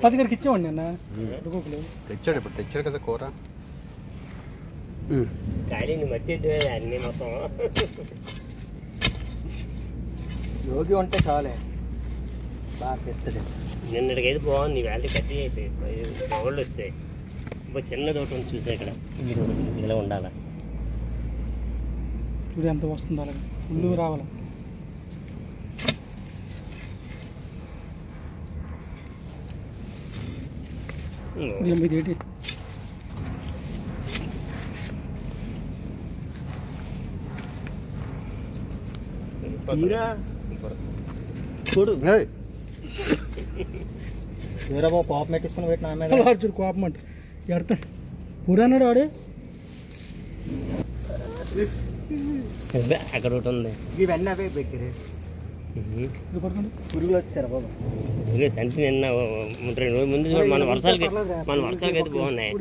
పది గారికి ఇచ్చామండి అన్న తెచ్చాడు ఇప్పుడు తెచ్చాడు కదా కూర ఖాళీని మట్టి అన్ని మొత్తం యోగి ఉంటే చాలే బాగా పెద్దది నిన్నటికైతే బాగుంది వేళ కట్టి అయితే పొగళ్ళు వస్తాయి ఇప్పుడు చిన్నది ఒకటి ఉంది చూసా ఇక్కడ ఇలా ఉండాలి చూడు ఎంత వస్తుంది అలాగే ఫుల్ రావాలి ఇది ఏంటి తీరా చూడు ఎవరా బాబు కోపం పెట్టించుకుని పెట్టిన ఆమె చూడు కోపం అంటే ఎడతా పూడు అన్నాడు వాడు అక్కడ ఒకటి ఉంది ఇవన్నీ అవే దగ్గర పురుగులు వచ్చారు బాబు సంచి నిన్న 2 రోజుల ముందు మన వర్షాలకి అయితే బాగున్నాయి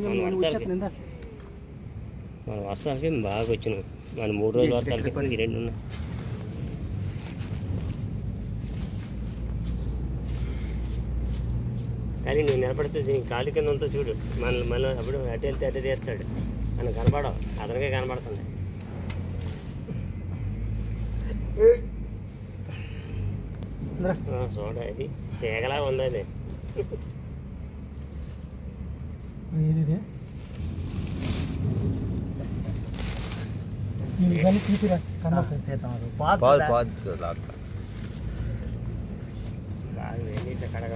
మన వర్షాలకి బాగా వచ్చినాయి మన 3 రోజుల వర్షాలకి ఈ 2 ఉన్నాయి కానీ నువ్వు నిలబడితే దీనికి కాలు కింద ఉందో చూడు మళ్ళీ అప్పుడు అటు వెళ్తే అటు తీస్తాడు అని కనపడవు అతనికే కనపడుతుంది చూడ ఇది తేగలా ఉంది అది బాగా వెళ్ళి ఇట్లా కడగ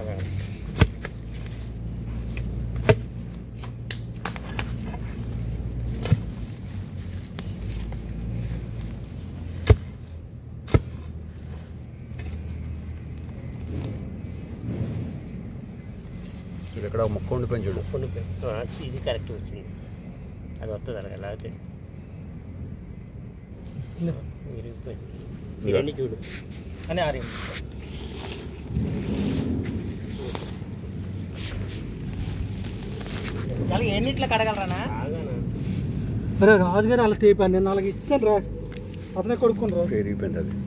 ఇక్కడ ముక్క ఉండిపోయింది చూడు ఇది కరెక్ట్ వచ్చింది అది వస్తుంది అలాగే లేకపోతే ఇవన్నీ చూడు అని ఆరి ఎన్నిట్లో కడగలరానా రాజుగారు అలా తేపాను నేను అలాగే ఇచ్చాను రా అతనే కొడుకుని రా పెరిగిపోయింది అది